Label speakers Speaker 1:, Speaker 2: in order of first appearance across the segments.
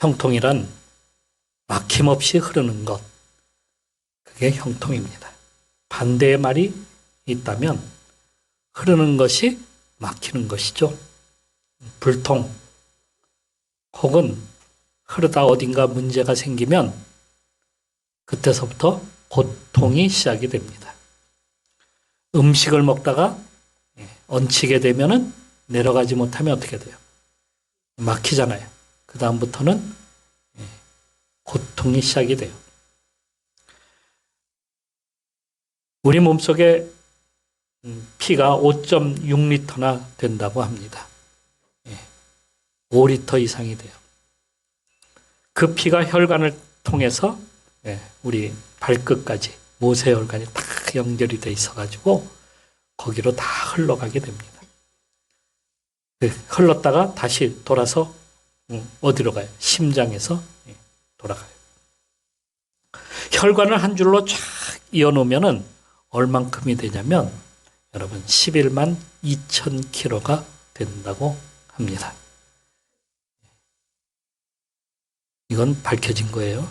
Speaker 1: 형통이란 막힘없이 흐르는 것, 그게 형통입니다. 반대의 말이 있다면 흐르는 것이 막히는 것이죠. 불통 혹은 흐르다 어딘가 문제가 생기면 그때서부터 고통이 시작이 됩니다. 음식을 먹다가 얹히게 되면은 내려가지 못하면 어떻게 돼요? 막히잖아요. 그 다음부터는 고통이 시작이 돼요. 우리 몸속에 피가 5.6리터나 된다고 합니다. 5리터 이상이 돼요. 그 피가 혈관을 통해서 우리 발끝까지 모세혈관이 다 연결이 돼 있어가지고 거기로 다 흘러가게 됩니다. 흘렀다가 다시 돌아서 어디로 가요? 심장에서 돌아가요. 혈관을 한 줄로 쫙 이어놓으면 얼만큼이 되냐면 여러분 11만 2천 킬로가 된다고 합니다. 이건 밝혀진 거예요.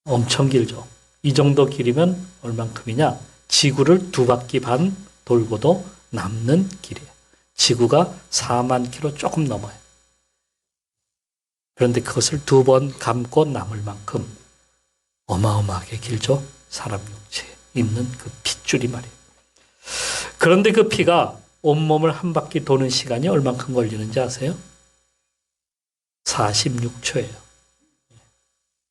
Speaker 1: 엄청 길죠. 이 정도 길이면 얼만큼이냐? 지구를 2바퀴 반 돌고도 남는 길이에요. 지구가 4만 킬로 조금 넘어요. 그런데 그것을 2번 감고 남을 만큼 어마어마하게 길죠. 사람 육체에 있는 그 핏줄이 말이에요. 그런데 그 피가 온몸을 한 바퀴 도는 시간이 얼만큼 걸리는지 아세요? 46초예요.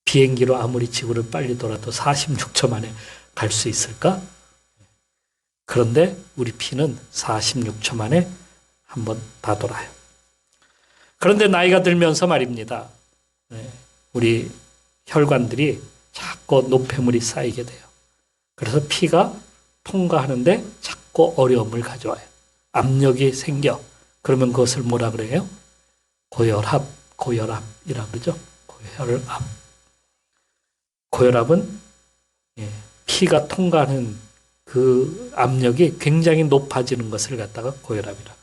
Speaker 1: 비행기로 아무리 지구를 빨리 돌아도 46초 만에 갈 수 있을까? 그런데 우리 피는 46초 만에 한 번 다 돌아요. 그런데 나이가 들면서 말입니다. 우리 혈관들이 자꾸 노폐물이 쌓이게 돼요. 그래서 피가 통과하는데 자꾸 어려움을 가져와요. 압력이 생겨. 그러면 그것을 뭐라 그래요? 고혈압이라고 그러죠. 고혈압. 고혈압은 피가 통과하는 그 압력이 굉장히 높아지는 것을 갖다가 고혈압이라고 그래요.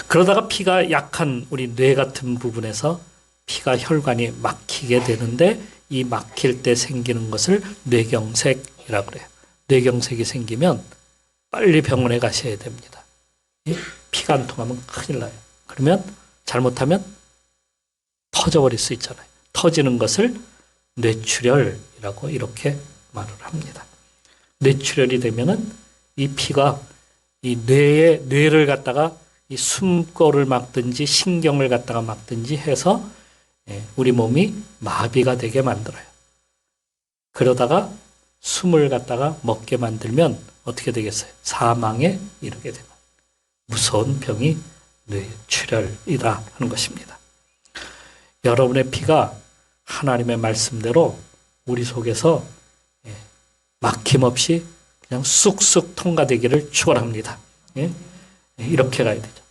Speaker 1: 그러다가 피가 약한 우리 뇌 같은 부분에서 피가 혈관이 막히게 되는데 이 막힐 때 생기는 것을 뇌경색이라고 그래요. 뇌경색이 생기면 빨리 병원에 가셔야 됩니다. 피가 안 통하면 큰일 나요. 그러면 잘못하면 터져버릴 수 있잖아요. 터지는 것을 뇌출혈이라고 이렇게 말을 합니다. 뇌출혈이 되면은 이 피가 이 뇌를 갖다가 이 숨골을 막든지 신경을 갖다가 막든지 해서 우리 몸이 마비가 되게 만들어요. 그러다가 숨을 갖다가 먹게 만들면 어떻게 되겠어요? 사망에 이르게 되는 무서운 병이 뇌출혈이라 하는 것입니다. 여러분의 피가 하나님의 말씀대로 우리 속에서 막힘없이 그냥 쑥쑥 통과되기를 축원합니다. 이렇게 가야 되죠.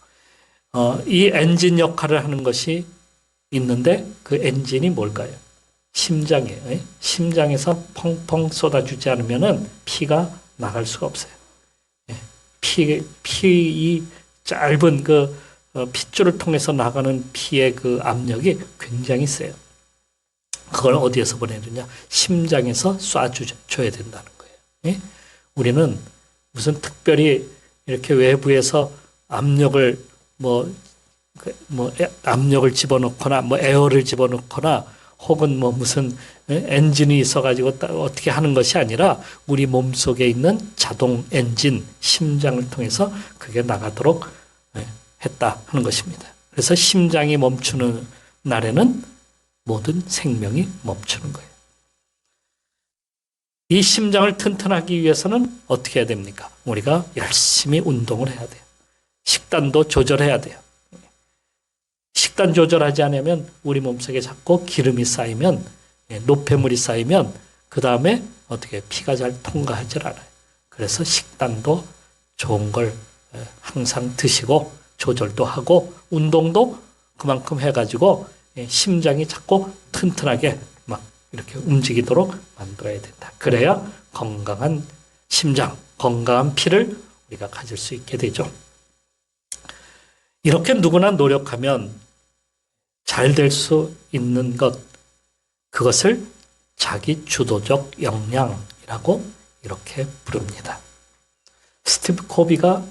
Speaker 1: 이 엔진 역할을 하는 것이 있는데 그 엔진이 뭘까요? 심장이에요. 심장에서 펑펑 쏟아주지 않으면 피가 나갈 수가 없어요. 이 짧은 그 핏줄을 통해서 나가는 피의 그 압력이 굉장히 세요. 그걸 어디에서 보내느냐? 심장에서 쏴줘야 된다는 거예요. 우리는 무슨 특별히 이렇게 외부에서 압력을 압력을 집어넣거나 에어를 집어넣거나 혹은 무슨 엔진이 있어가지고 어떻게 하는 것이 아니라 우리 몸속에 있는 자동 엔진, 심장을 통해서 그게 나가도록 했다 하는 것입니다. 그래서 심장이 멈추는 날에는 모든 생명이 멈추는 거예요. 이 심장을 튼튼하기 위해서는 어떻게 해야 됩니까? 우리가 열심히 운동을 해야 돼요. 식단도 조절해야 돼요. 식단 조절하지 않으면 우리 몸속에 자꾸 기름이 쌓이면 노폐물이 쌓이면 그 다음에 어떻게 피가 잘 통과하지 않아요. 그래서 식단도 좋은 걸 항상 드시고 조절도 하고 운동도 그만큼 해가지고 심장이 자꾸 튼튼하게 막 이렇게 움직이도록 만들어야 된다. 그래야 건강한 심장, 건강한 피를 우리가 가질 수 있게 되죠. 이렇게 누구나 노력하면 잘 될 수 있는 것, 그것을 자기 주도적 역량이라고 이렇게 부릅니다. 스티브 코비가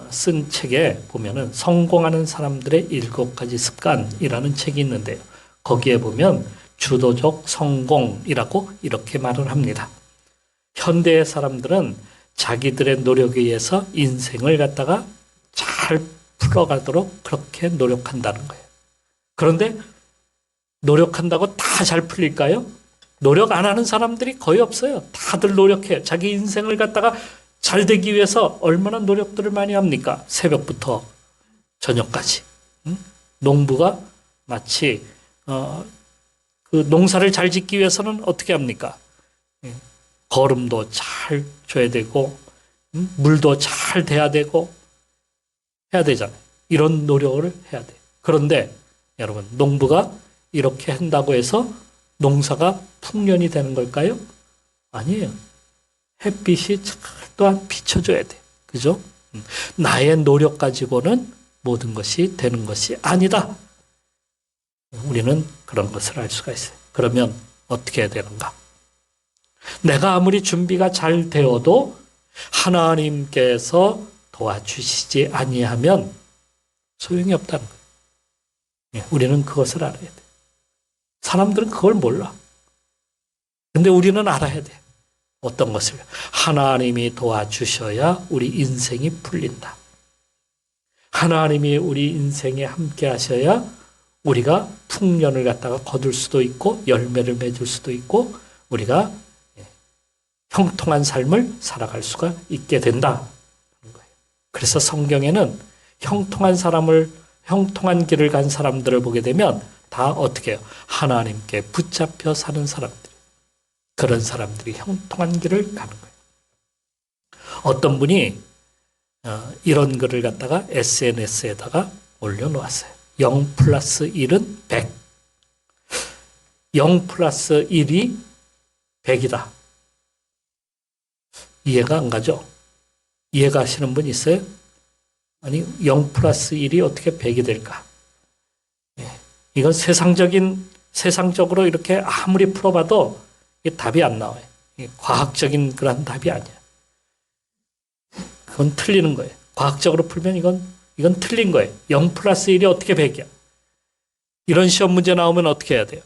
Speaker 1: 쓴 책에 보면은 성공하는 사람들의 7가지 습관이라는 책이 있는데요. 거기에 보면 주도적 성공이라고 이렇게 말을 합니다. 현대의 사람들은 자기들의 노력에 의해서 인생을 갖다가 잘 풀어가도록 그렇게 노력한다는 거예요. 그런데 노력한다고 다 잘 풀릴까요? 노력 안 하는 사람들이 거의 없어요. 다들 노력해요. 자기 인생을 갖다가 잘 되기 위해서 얼마나 노력들을 많이 합니까? 새벽부터 저녁까지. 농부가 마치 그 농사를 잘 짓기 위해서는 어떻게 합니까? 거름도 잘 줘야 되고 물도 잘 돼야 되고 해야 되잖아요. 이런 노력을 해야 돼요. 그런데 여러분, 농부가 이렇게 한다고 해서 농사가 풍년이 되는 걸까요? 아니에요. 햇빛이 또한 비춰줘야 돼. 그죠? 나의 노력 가지고는 모든 것이 되는 것이 아니다. 우리는 그런 것을 알 수가 있어요. 그러면 어떻게 해야 되는가? 내가 아무리 준비가 잘 되어도 하나님께서 도와주시지 아니하면 소용이 없다는 거예요. 우리는 그것을 알아야 돼. 사람들은 그걸 몰라. 근데 우리는 알아야 돼. 어떤 것을? 하나님이 도와주셔야 우리 인생이 풀린다. 하나님이 우리 인생에 함께 하셔야 우리가 풍년을 갖다가 거둘 수도 있고 열매를 맺을 수도 있고 우리가 형통한 삶을 살아갈 수가 있게 된다. 그래서 성경에는 형통한 길을 간 사람들을 보게 되면 다 어떻게 해요? 하나님께 붙잡혀 사는 사람들. 그런 사람들이 형통한 길을 가는 거예요. 어떤 분이 이런 글을 갖다가 SNS에다가 올려놓았어요. 0 플러스 1은 100. 0 플러스 1이 100이다. 이해가 안 가죠? 이해가 하시는 분 있어요? 아니, 0 플러스 1이 어떻게 100이 될까? 이건 세상적으로 이렇게 아무리 풀어봐도 이게 답이 안 나와요. 과학적인 그런 답이 아니야. 그건 틀리는 거예요. 과학적으로 풀면 이건 틀린 거예요. 0 플러스 1이 어떻게 100이야? 이런 시험 문제 나오면 어떻게 해야 돼요?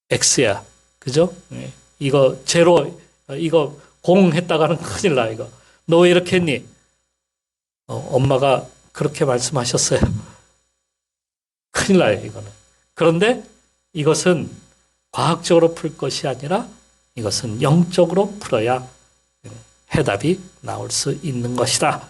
Speaker 1: X야. 그죠? 이거 제로, 이거 0 했다가는 큰일 나, 이거. 너 왜 이렇게 했니? 엄마가 그렇게 말씀하셨어요. 큰일 나요, 이거는. 그런데 이것은 과학적으로 풀 것이 아니라 이것은 영적으로 풀어야 해답이 나올 수 있는 것이다.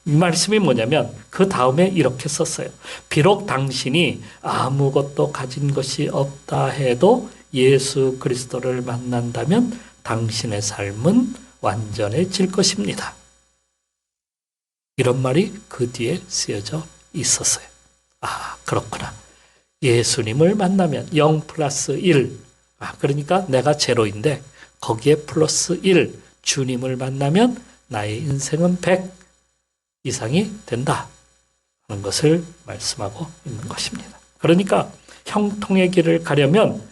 Speaker 1: 이 말씀이 뭐냐면 그 다음에 이렇게 썼어요. 비록 당신이 아무것도 가진 것이 없다 해도 예수 그리스도를 만난다면 당신의 삶은 완전해질 것입니다. 이런 말이 그 뒤에 쓰여져 있었어요. 아, 그렇구나. 예수님을 만나면 0 플러스 1. 그러니까 내가 제로인데 거기에 플러스 1. 주님을 만나면 나의 인생은 100 이상이 된다. 하는 것을 말씀하고 있는 것입니다. 그러니까 형통의 길을 가려면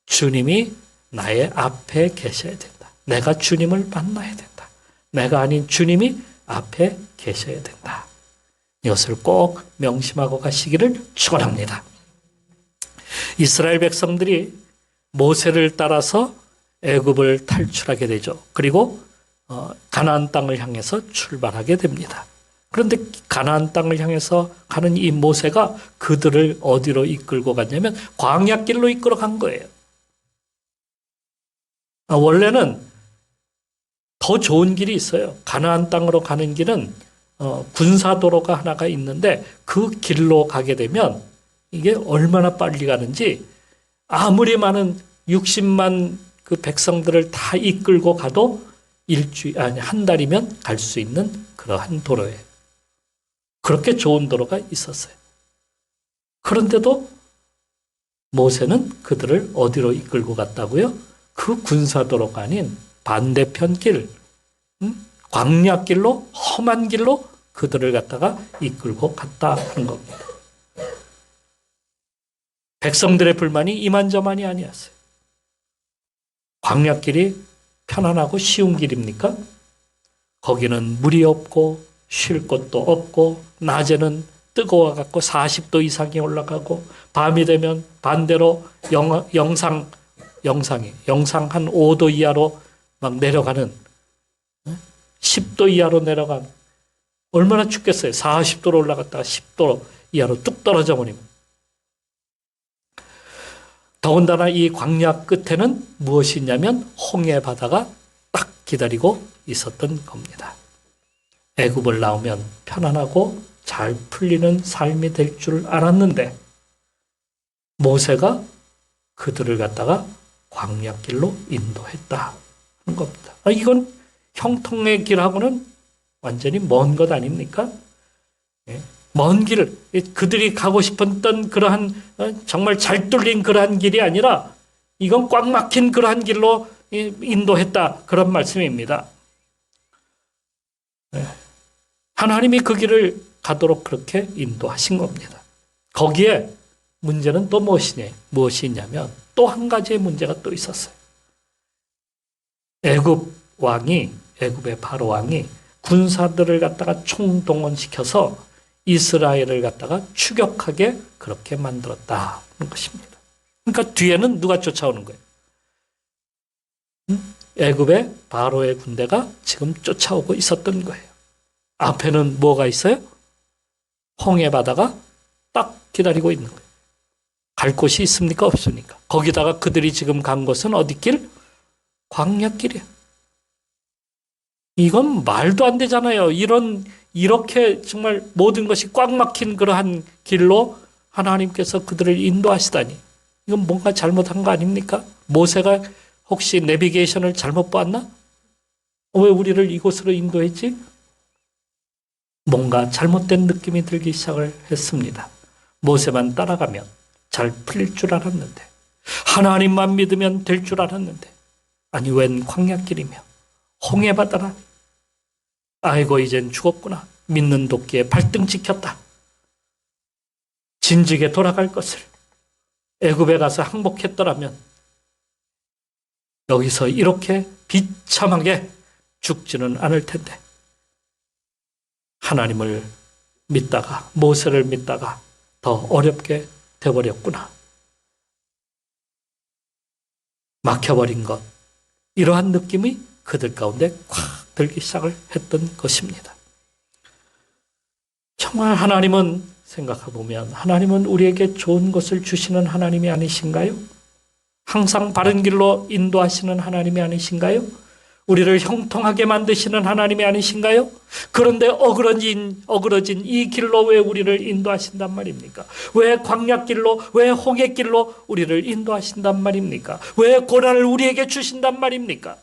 Speaker 1: 주님이 나의 앞에 계셔야 된다. 내가 주님을 만나야 된다. 내가 아닌 주님이 앞에 계셔야 된다. 이것을 꼭 명심하고 가시기를 축원합니다. 이스라엘 백성들이 모세를 따라서 애굽을 탈출하게 되죠. 그리고 가나안 땅을 향해서 출발하게 됩니다. 그런데 가나안 땅을 향해서 가는 이 모세가 그들을 어디로 이끌고 갔냐면 광야길로 이끌어 간 거예요. 원래는 더 좋은 길이 있어요. 가나안 땅으로 가는 길은 군사도로가 하나가 있는데 그 길로 가게 되면 이게 얼마나 빨리 가는지 아무리 많은 60만 그 백성들을 다 이끌고 가도 한 달이면 갈 수 있는 그러한 도로예요. 그렇게 좋은 도로가 있었어요. 그런데도 모세는 그들을 어디로 이끌고 갔다고요? 그 군사도로가 아닌 반대편 길, 광야길로, 험한 길로 그들을 갖다가 이끌고 갔다 하는 겁니다. 백성들의 불만이 이만저만이 아니었어요. 광야길이 편안하고 쉬운 길입니까? 거기는 물이 없고 쉴 곳도 없고 낮에는 뜨거워갖고 40도 이상이 올라가고 밤이 되면 반대로 영상 한 5도 이하로 막 내려가는 10도 이하로 내려간 얼마나 춥겠어요. 40도로 올라갔다가 10도 이하로 뚝 떨어져 버리면. 더군다나 이 광야 끝에는 무엇이 있냐면 홍해 바다가 딱 기다리고 있었던 겁니다. 애굽을 나오면 편안하고 잘 풀리는 삶이 될 줄 알았는데 모세가 그들을 갖다가 광야길로 인도했다 하는 겁니다. 이건 형통의 길하고는 완전히 먼 것 아닙니까? 먼 길, 그들이 가고 싶었던 그러한 정말 잘 뚫린 그러한 길이 아니라 이건 꽉 막힌 그러한 길로 인도했다 그런 말씀입니다. 하나님이 그 길을 가도록 그렇게 인도하신 겁니다. 거기에 문제는 또 무엇이 있냐면 또 한 가지의 문제가 또 있었어요. 애굽의 바로 왕이 군사들을 갖다가 총동원시켜서 이스라엘을 갖다가 추격하게 그렇게 만들었다는 것입니다. 그러니까 뒤에는 누가 쫓아오는 거예요? 애굽의 바로의 군대가 지금 쫓아오고 있었던 거예요. 앞에는 뭐가 있어요? 홍해 바다가 딱 기다리고 있는 거예요. 갈 곳이 있습니까? 없습니까? 거기다가 그들이 지금 간 곳은 어디 길? 광야길이에요. 이건 말도 안 되잖아요. 이렇게 정말 모든 것이 꽉 막힌 그러한 길로 하나님께서 그들을 인도하시다니. 이건 뭔가 잘못한 거 아닙니까? 모세가 혹시 내비게이션을 잘못 봤나? 왜 우리를 이곳으로 인도했지? 뭔가 잘못된 느낌이 들기 시작을 했습니다. 모세만 따라가면 잘 풀릴 줄 알았는데, 하나님만 믿으면 될 줄 알았는데, 아니 웬 광야길이며 홍해 바다라. 아이고 이젠 죽었구나. 믿는 도끼에 발등 찍혔다. 진즉에 돌아갈 것을 애굽에 가서 항복했더라면 여기서 이렇게 비참하게 죽지는 않을 텐데 하나님을 믿다가 모세를 믿다가 더 어렵게 돼버렸구나. 막혀버린 것, 이러한 느낌이 그들 가운데 콱 들기 시작을 했던 것입니다. 정말 하나님은 생각해보면 하나님은 우리에게 좋은 것을 주시는 하나님이 아니신가요? 항상 바른 길로 인도하시는 하나님이 아니신가요? 우리를 형통하게 만드시는 하나님이 아니신가요? 그런데 어그러진 이 길로 왜 우리를 인도하신단 말입니까? 왜 광야길로, 왜 홍해길로 우리를 인도하신단 말입니까? 왜 고난을 우리에게 주신단 말입니까?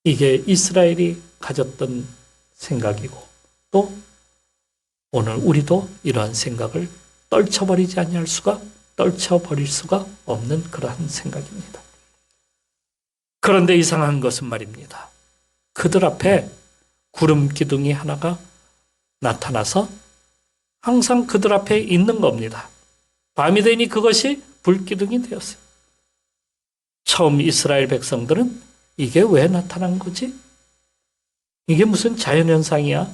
Speaker 1: 이게 이스라엘이 가졌던 생각이고 또 오늘 우리도 이러한 생각을 떨쳐버릴 수가 없는 그러한 생각입니다. 그런데 이상한 것은 말입니다. 그들 앞에 구름 기둥이 하나가 나타나서 항상 그들 앞에 있는 겁니다. 밤이 되니 그것이 불기둥이 되었어요. 처음 이스라엘 백성들은 이게 왜 나타난 거지? 이게 무슨 자연현상이야?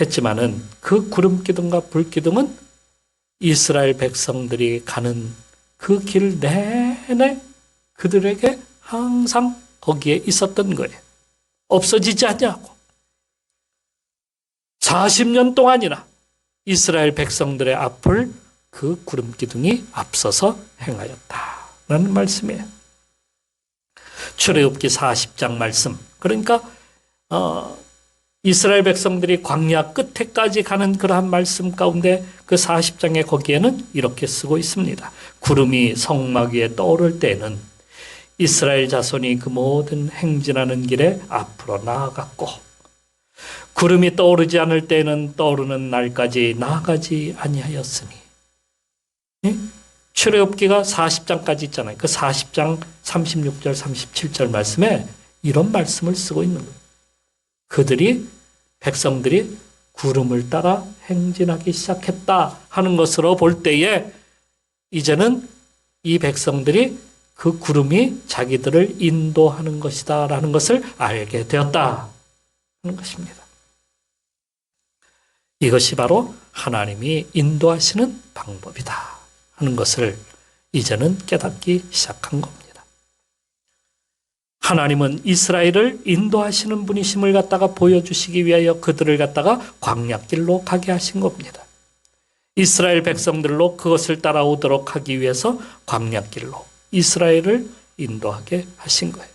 Speaker 1: 했지만은 그 구름 기둥과 불 기둥은 이스라엘 백성들이 가는 그 길 내내 그들에게 항상 거기에 있었던 거예요. 없어지지 않냐고. 40년 동안이나 이스라엘 백성들의 앞을 그 구름 기둥이 앞서서 행하였다라는 말씀이에요. 출애굽기 40장 말씀. 그러니까 이스라엘 백성들이 광야 끝에까지 가는 그러한 말씀 가운데 그 40장에 거기에는 이렇게 쓰고 있습니다. 구름이 성막 위에 떠오를 때에는 이스라엘 자손이 그 모든 행진하는 길에 앞으로 나아갔고 구름이 떠오르지 않을 때에는 떠오르는 날까지 나아가지 아니하였으니. 출애굽기가 40장까지 있잖아요. 그 40장 36절 37절 말씀에 이런 말씀을 쓰고 있는 거예요. 백성들이 구름을 따라 행진하기 시작했다 하는 것으로 볼 때에 이제는 이 백성들이 그 구름이 자기들을 인도하는 것이다 라는 것을 알게 되었다 하는 것입니다. 이것이 바로 하나님이 인도하시는 방법이다 하는 것을 이제는 깨닫기 시작한 겁니다. 하나님은 이스라엘을 인도하시는 분이심을 갖다가 보여주시기 위하여 그들을 갖다가 광야길로 가게 하신 겁니다. 이스라엘 백성들로 그것을 따라오도록 하기 위해서 광야길로 이스라엘을 인도하게 하신 거예요.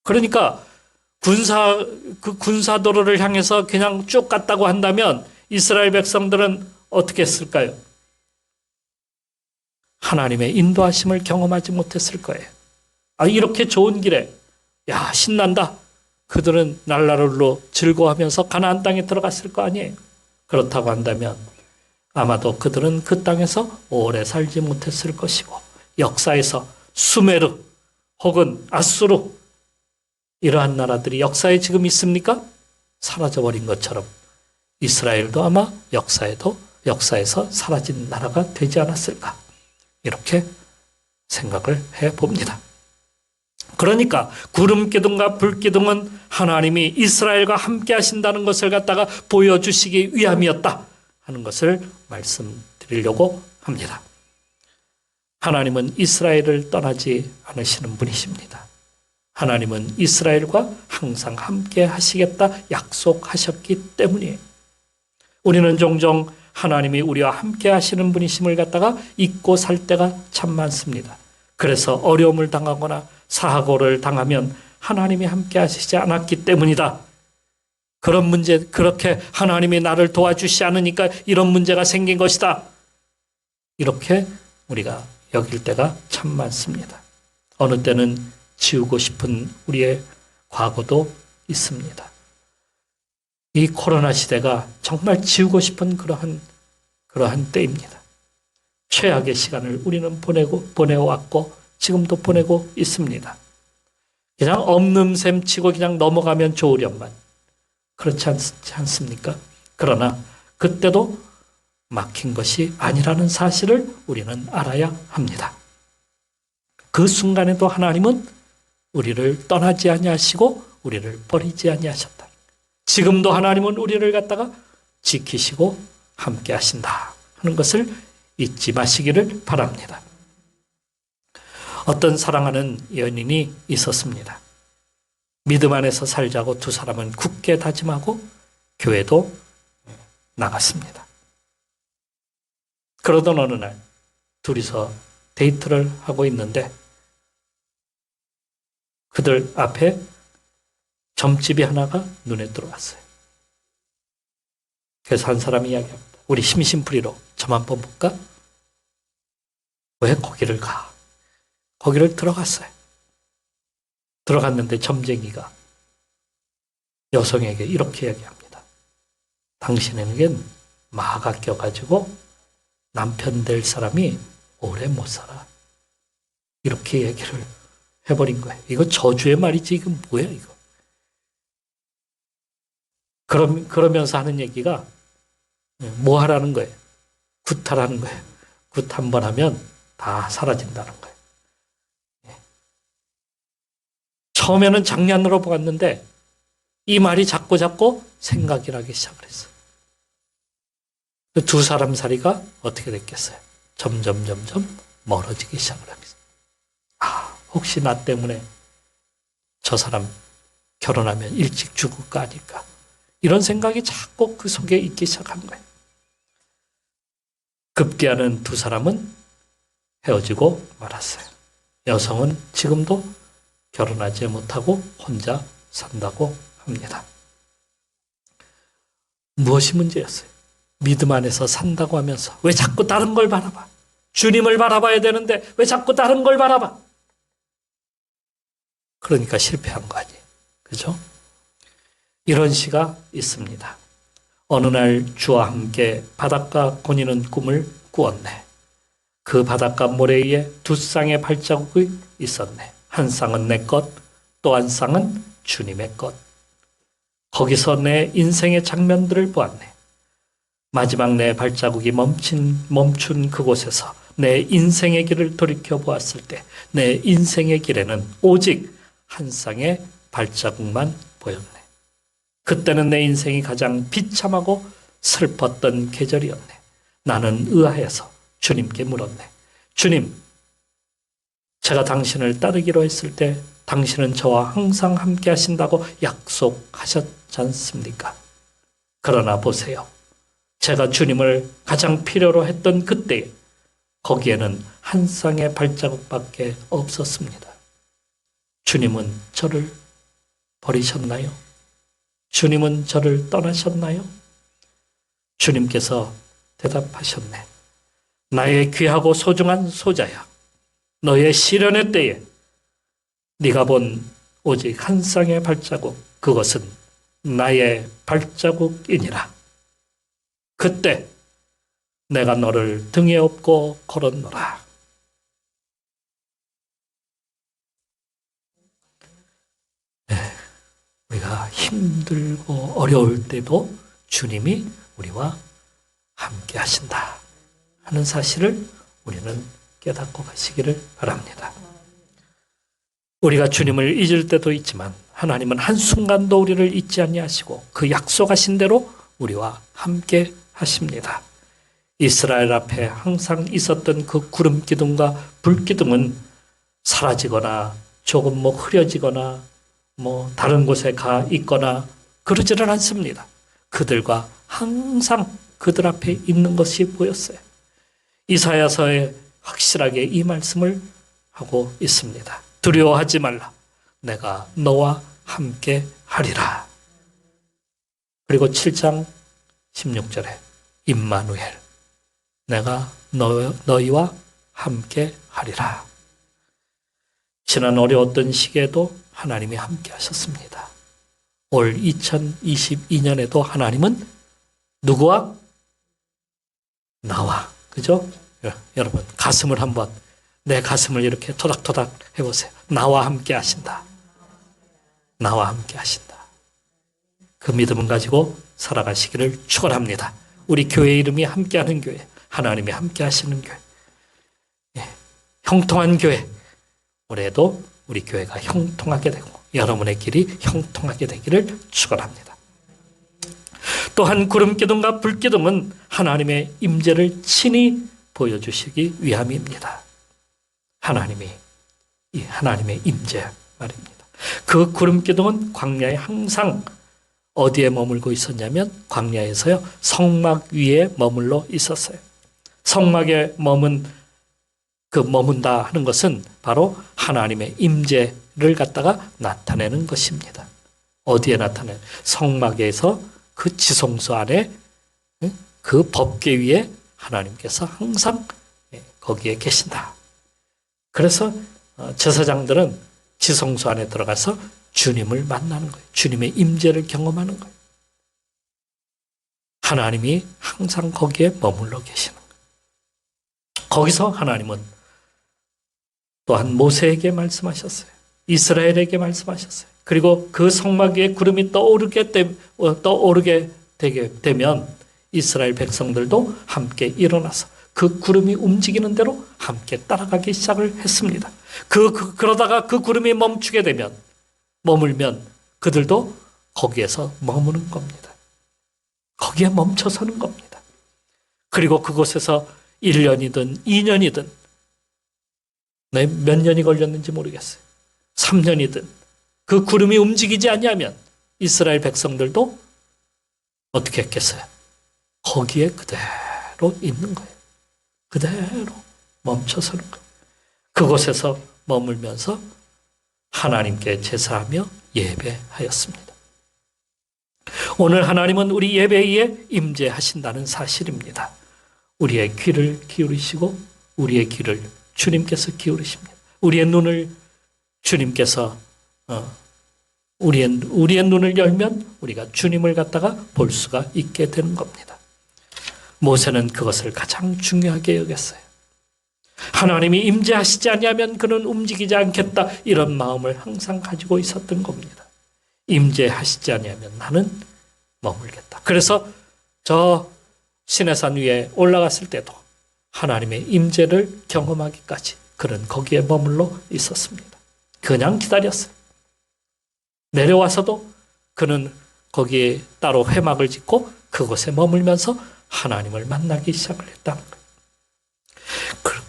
Speaker 1: 그러니까 군사도로를 향해서 그냥 쭉 갔다고 한다면 이스라엘 백성들은 어떻게 했을까요? 하나님의 인도하심을 경험하지 못했을 거예요. 이렇게 좋은 길에 야 신난다. 그들은 날라를로 즐거워하면서 가나안 땅에 들어갔을 거 아니에요. 그렇다고 한다면 아마도 그들은 그 땅에서 오래 살지 못했을 것이고 역사에서 수메르 혹은 아수르 이러한 나라들이 역사에 지금 있습니까? 사라져버린 것처럼 이스라엘도 아마 역사에서 사라진 나라가 되지 않았을까 이렇게 생각을 해봅니다. 그러니까 구름기둥과 불기둥은 하나님이 이스라엘과 함께 하신다는 것을 갖다가 보여주시기 위함이었다 하는 것을 말씀드리려고 합니다. 하나님은 이스라엘을 떠나지 않으시는 분이십니다. 하나님은 이스라엘과 항상 함께 하시겠다 약속하셨기 때문이에요. 우리는 종종 하나님이 우리와 함께 하시는 분이심을 갖다가 잊고 살 때가 참 많습니다. 그래서 어려움을 당하거나 사고를 당하면 하나님이 함께 하시지 않았기 때문이다. 그런 문제, 그렇게 하나님이 나를 도와주시지 않으니까 이런 문제가 생긴 것이다. 이렇게 우리가 여길 때가 참 많습니다. 어느 때는 지우고 싶은 우리의 과거도 있습니다. 이 코로나 시대가 정말 지우고 싶은 그러한 때입니다. 최악의 시간을 우리는 보내왔고 지금도 보내고 있습니다. 그냥 없는 셈 치고 그냥 넘어가면 좋으련만 그렇지 않습니까? 그러나 그때도 막힌 것이 아니라는 사실을 우리는 알아야 합니다. 그 순간에도 하나님은 우리를 떠나지 아니하시고 우리를 버리지 아니하셨다. 지금도 하나님은 우리를 갖다가 지키시고 함께 하신다 하는 것을 잊지 마시기를 바랍니다. 어떤 사랑하는 연인이 있었습니다. 믿음 안에서 살자고 두 사람은 굳게 다짐하고 교회도 나갔습니다. 그러던 어느 날 둘이서 데이트를 하고 있는데 그들 앞에 점집이 하나가 눈에 들어왔어요. 그래서 한 사람이 이야기합니다. 우리 심심풀이로 점 한번 볼까? 왜 거기를 가? 거기를 들어갔어요. 들어갔는데 점쟁이가 여성에게 이렇게 이야기합니다. 당신에겐 마가 껴가지고 남편 될 사람이 오래 못 살아. 이렇게 얘기를 해버린 거예요. 이거 저주의 말이지 이거 뭐야 이거. 그러면서 하는 얘기가 뭐 하라는 거예요? 굿하라는 거예요. 굿 한 번 하면 다 사라진다는 거예요. 처음에는 장난으로 보았는데 이 말이 자꾸 생각이 나기 시작을 했어요. 두 사람 사이가 어떻게 됐겠어요? 점점 멀어지기 시작을 합니다. 혹시 나 때문에 저 사람 결혼하면 일찍 죽을 거 아닐까? 이런 생각이 자꾸 그 속에 있기 시작한 거예요. 급기야는 두 사람은 헤어지고 말았어요. 여성은 지금도 결혼하지 못하고 혼자 산다고 합니다. 무엇이 문제였어요? 믿음 안에서 산다고 하면서 왜 자꾸 다른 걸 바라봐? 주님을 바라봐야 되는데 왜 자꾸 다른 걸 바라봐? 그러니까 실패한 거 아니에요. 그죠? 이런 시가 있습니다. 어느 날 주와 함께 바닷가 거니는 꿈을 꾸었네. 그 바닷가 모래 위에 두 쌍의 발자국이 있었네. 한 쌍은 내 것, 또 한 쌍은 주님의 것. 거기서 내 인생의 장면들을 보았네. 마지막 내 발자국이 멈춘 그곳에서 내 인생의 길을 돌이켜 보았을 때 내 인생의 길에는 오직 한 쌍의 발자국만 보였네. 그때는 내 인생이 가장 비참하고 슬펐던 계절이었네. 나는 의아해서 주님께 물었네. 주님, 제가 당신을 따르기로 했을 때 당신은 저와 항상 함께 하신다고 약속하셨지 않습니까? 그러나 보세요. 제가 주님을 가장 필요로 했던 그때에 거기에는 한 쌍의 발자국밖에 없었습니다. 주님은 저를 버리셨나요? 주님은 저를 떠나셨나요? 주님께서 대답하셨네. 나의 귀하고 소중한 소자야. 너의 시련의 때에 네가 본 오직 한 쌍의 발자국, 그것은 나의 발자국이니라. 그때 내가 너를 등에 업고 걸었노라. 네, 우리가 힘들고 어려울 때도 주님이 우리와 함께 하신다 하는 사실을 우리는 깨닫고 가시기를 바랍니다. 우리가 주님을 잊을 때도 있지만 하나님은 한순간도 우리를 잊지 아니하시고 그 약속하신 대로 우리와 함께 하십니다. 이스라엘 앞에 항상 있었던 그 구름 기둥과 불 기둥은 사라지거나 조금 흐려지거나 다른 곳에 가 있거나 그러지는 않습니다. 그들과 항상 그들 앞에 있는 것이 보였어요. 이사야서에 확실하게 이 말씀을 하고 있습니다. 두려워하지 말라. 내가 너와 함께 하리라. 그리고 7장 16절에 임마누엘, 내가 너희와 함께 하리라. 지난 어려웠던 시기에도 하나님이 함께 하셨습니다. 올 2022년에도 하나님은 누구와? 나와. 그죠? 여러분, 가슴을 한번, 내 가슴을 이렇게 토닥토닥 해보세요. 나와 함께 하신다. 나와 함께 하신다. 그 믿음을 가지고 살아가시기를 축원합니다. 우리 교회 이름이 함께하는 교회, 하나님이 함께 하시는 교회, 형통한 교회. 올해도 우리 교회가 형통하게 되고 여러분의 길이 형통하게 되기를 축원합니다. 또한 구름기둥과 불기둥은 하나님의 임재를 친히 보여주시기 위함입니다. 하나님의 임재 말입니다. 그 구름기둥은 광야에 항상 어디에 머물고 있었냐면 광야에서요, 성막 위에 머물러 있었어요. 성막에 머문다 하는 것은 바로 하나님의 임재를 갖다가 나타내는 것입니다. 어디에 나타내요? 성막에서 그 지성소 안에 그 법궤 위에 하나님께서 항상 거기에 계신다. 그래서 제사장들은 지성소 안에 들어가서 주님을 만나는 거예요. 주님의 임재를 경험하는 거예요. 하나님이 항상 거기에 머물러 계시는 거예요. 거기서 하나님은 또한 모세에게 말씀하셨어요. 이스라엘에게 말씀하셨어요. 그리고 그 성막 위에 구름이 떠오르게 되게 되면 이스라엘 백성들도 함께 일어나서 그 구름이 움직이는 대로 함께 따라가기 시작을 했습니다. 그러다가 그 구름이 머물면 그들도 거기에서 머무는 겁니다. 거기에 멈춰서는 겁니다. 그리고 그곳에서 1년이든 2년이든 몇 년이 걸렸는지 모르겠어요. 3년이든 그 구름이 움직이지 아니하면 이스라엘 백성들도 어떻게 했겠어요? 거기에 그대로 있는 거예요. 그대로 멈춰서는 거예요. 그곳에서 머물면서 하나님께 제사하며 예배하였습니다. 오늘 하나님은 우리 예배에 임재하신다는 사실입니다. 우리의 귀를 기울이시고 우리의 귀를 주님께서 기울이십니다. 우리의 눈을 주님께서 우리의 눈을 열면 우리가 주님을 갖다가 볼 수가 있게 되는 겁니다. 모세는 그것을 가장 중요하게 여겼어요. 하나님이 임재하시지 아니하면 그는 움직이지 않겠다, 이런 마음을 항상 가지고 있었던 겁니다. 임재하시지 아니하면 나는 머물겠다. 그래서 저 시내산 위에 올라갔을 때도 하나님의 임재를 경험하기까지 그는 거기에 머물러 있었습니다. 그냥 기다렸어요. 내려와서도 그는 거기에 따로 회막을 짓고 그곳에 머물면서 하나님을 만나기 시작을 했다는 거예요.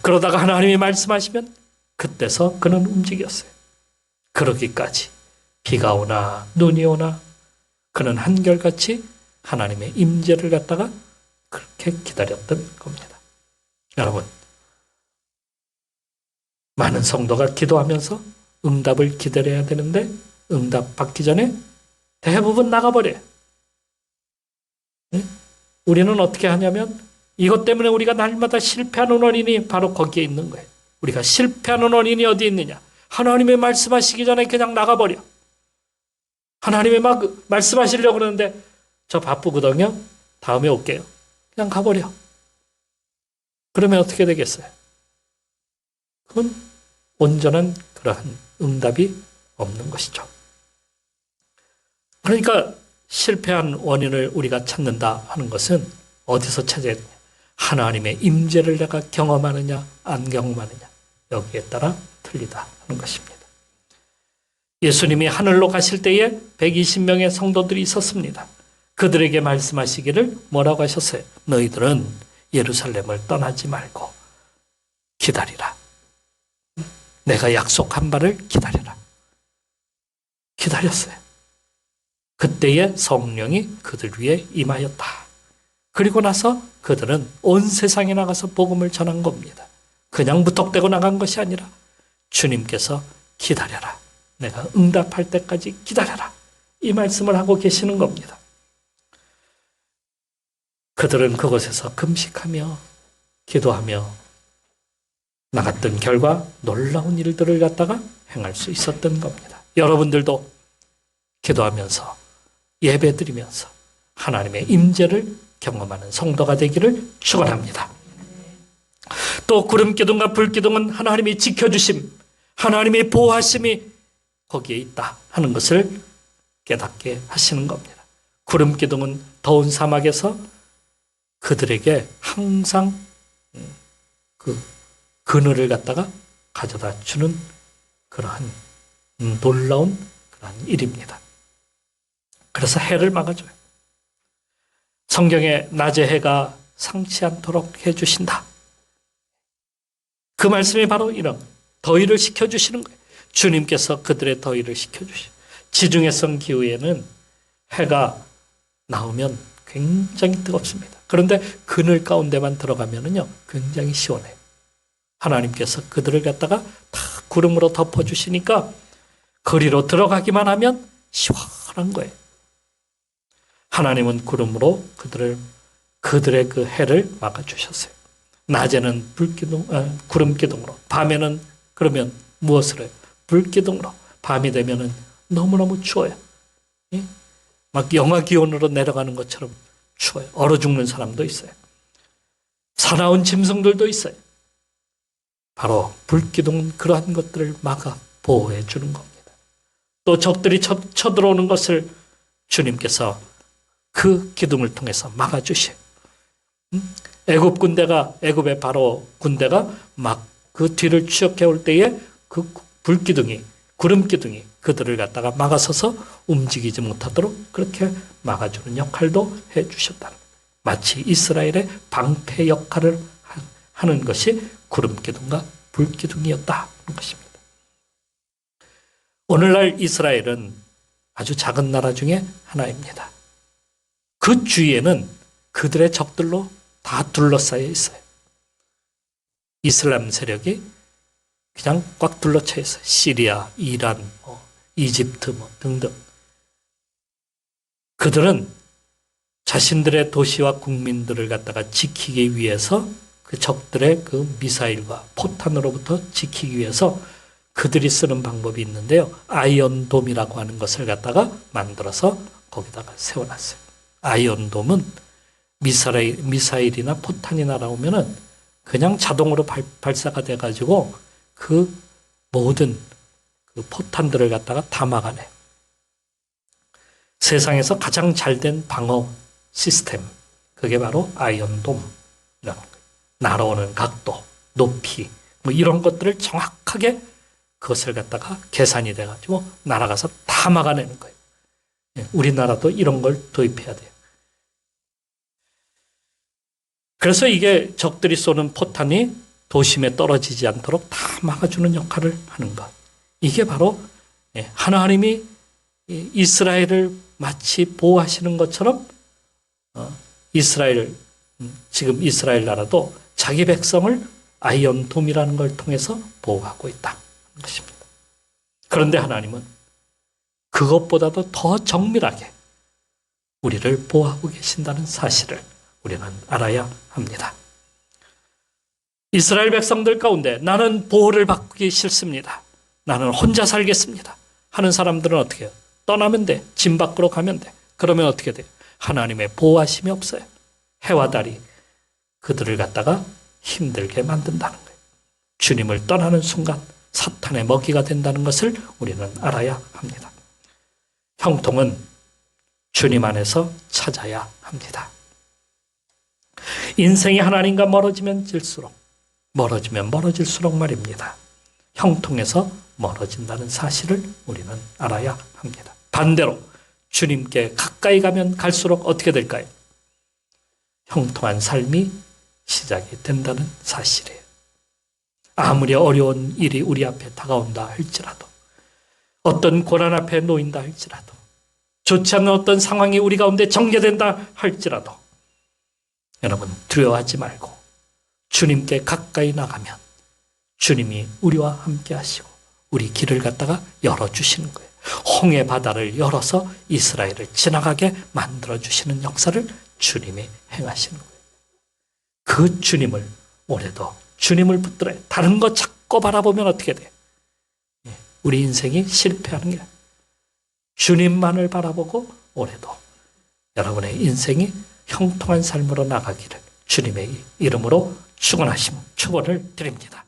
Speaker 1: 그러다가 하나님이 말씀하시면 그때서 그는 움직였어요. 그러기까지 비가 오나 눈이 오나 그는 한결같이 하나님의 임재를 갖다가 그렇게 기다렸던 겁니다. 여러분, 많은 성도가 기도하면서 응답을 기다려야 되는데 응답 받기 전에 대부분 나가버려요. 우리는 어떻게 하냐면 이것 때문에 우리가 날마다 실패하는 원인이 바로 거기에 있는 거예요. 우리가 실패하는 원인이 어디 있느냐? 하나님의 말씀하시기 전에 그냥 나가버려. 하나님이 막 말씀하시려고 그러는데 저 바쁘거든요. 다음에 올게요. 그냥 가버려. 그러면 어떻게 되겠어요? 그건 온전한 그러한 응답이 없는 것이죠. 그러니까 실패한 원인을 우리가 찾는다 하는 것은 어디서 찾아야 되냐? 하나님의 임재를 내가 경험하느냐 안 경험하느냐 여기에 따라 틀리다 하는 것입니다. 예수님이 하늘로 가실 때에 120명의 성도들이 있었습니다. 그들에게 말씀하시기를 뭐라고 하셨어요? 너희들은 예루살렘을 떠나지 말고 기다리라. 내가 약속한 바를 기다리라. 기다렸어요. 그때에 성령이 그들 위에 임하였다. 그리고 나서 그들은 온 세상에 나가서 복음을 전한 겁니다. 그냥 무턱대고 나간 것이 아니라 주님께서 기다려라. 내가 응답할 때까지 기다려라. 이 말씀을 하고 계시는 겁니다. 그들은 그곳에서 금식하며 기도하며 나갔던 결과 놀라운 일들을 갖다가 행할 수 있었던 겁니다. 여러분들도 기도하면서 예배드리면서 하나님의 임재를 경험하는 성도가 되기를 축원합니다. 또 구름기둥과 불기둥은 하나님이 지켜주심, 하나님의 보호하심이 거기에 있다 하는 것을 깨닫게 하시는 겁니다. 구름기둥은 더운 사막에서 그들에게 항상 그 그늘을 갖다가 가져다 주는 그러한 놀라운 그러한 일입니다. 그래서 해를 막아줘요. 성경에 낮의 해가 상치 않도록 해주신다. 그 말씀이 바로 이런 더위를 식혀주시는 거예요. 주님께서 그들의 더위를 식혀주시죠. 지중해성 기후에는 해가 나오면 굉장히 뜨겁습니다. 그런데 그늘 가운데만 들어가면은요 굉장히 시원해요. 하나님께서 그들을 갖다가 다 구름으로 덮어주시니까 거리로 들어가기만 하면 시원한 거예요. 하나님은 구름으로 그들의 그 해를 막아주셨어요. 낮에는 구름기둥으로, 밤에는 그러면 무엇을 해요? 불기둥으로. 밤이 되면은 너무너무 추워요. 막 영하 기온으로 내려가는 것처럼 추워요. 얼어 죽는 사람도 있어요. 사나운 짐승들도 있어요. 바로 불기둥은 그러한 것들을 막아 보호해 주는 겁니다. 또 적들이 쳐들어오는 것을 주님께서 그 기둥을 통해서 막아주셔요. 애굽의 바로 군대가 막 그 뒤를 추적해 올 때에 그 불기둥이, 구름기둥이 그들을 갖다가 막아서서 움직이지 못하도록 그렇게 막아주는 역할도 해주셨다는 거예요. 마치 이스라엘의 방패 역할을 하는 것이 구름기둥과 불기둥이었다는 것입니다. 오늘날 이스라엘은 아주 작은 나라 중에 하나입니다. 그 주위에는 그들의 적들로 다 둘러싸여 있어요. 이슬람 세력이 그냥 꽉 둘러쳐 있어요. 시리아, 이란, 이집트 등등. 그들은 자신들의 도시와 국민들을 갖다가 지키기 위해서 그 적들의 그 미사일과 포탄으로부터 지키기 위해서 그들이 쓰는 방법이 있는데요. 아이언돔이라고 하는 것을 갖다가 만들어서 거기다가 세워놨어요. 아이언돔은 미사일이나 포탄이 날아오면은 그냥 자동으로 발사가 돼가지고 그 모든 그 포탄들을 갖다가 다 막아내요. 세상에서 가장 잘된 방어 시스템, 그게 바로 아이언돔이라는 거예요. 날아오는 각도, 높이, 뭐 이런 것들을 정확하게 그것을 갖다가 계산이 돼가지고 날아가서 다 막아내는 거예요. 우리나라도 이런 걸 도입해야 돼요. 그래서 이게 적들이 쏘는 포탄이 도심에 떨어지지 않도록 다 막아주는 역할을 하는 것. 이게 바로 하나님이 이스라엘을 마치 보호하시는 것처럼 지금 이스라엘 나라도 자기 백성을 아이언돔이라는 걸 통해서 보호하고 있다는 것입니다. 그런데 하나님은 그것보다도 더 정밀하게 우리를 보호하고 계신다는 사실을 우리는 알아야 합니다. 이스라엘 백성들 가운데 나는 보호를 받기 싫습니다. 나는 혼자 살겠습니다. 하는 사람들은 어떻게 해요? 떠나면 돼. 진 밖으로 가면 돼. 그러면 어떻게 돼요? 하나님의 보호하심이 없어요. 해와 달이 그들을 갖다가 힘들게 만든다는 거예요. 주님을 떠나는 순간 사탄의 먹이가 된다는 것을 우리는 알아야 합니다. 형통은 주님 안에서 찾아야 합니다. 인생이 하나님과 멀어지면 멀어질수록 말입니다. 형통에서 멀어진다는 사실을 우리는 알아야 합니다. 반대로 주님께 가까이 가면 갈수록 어떻게 될까요? 형통한 삶이 시작이 된다는 사실이에요. 아무리 어려운 일이 우리 앞에 다가온다 할지라도, 어떤 고난 앞에 놓인다 할지라도, 좋지 않은 어떤 상황이 우리 가운데 전개된다 할지라도 여러분 두려워하지 말고 주님께 가까이 나가면 주님이 우리와 함께 하시고 우리 길을 갖다가 열어주시는 거예요. 홍해 바다를 열어서 이스라엘을 지나가게 만들어주시는 역사를 주님이 행하시는 거예요. 그 주님을 올해도 주님을 붙들어야 다른 거 자꾸 바라보면 어떻게 돼요? 우리 인생이 실패하는 게 아니에요. 주님만을 바라보고 올해도 여러분의 인생이 형통한 삶으로 나가기를 주님의 이름으로 축원을 드립니다.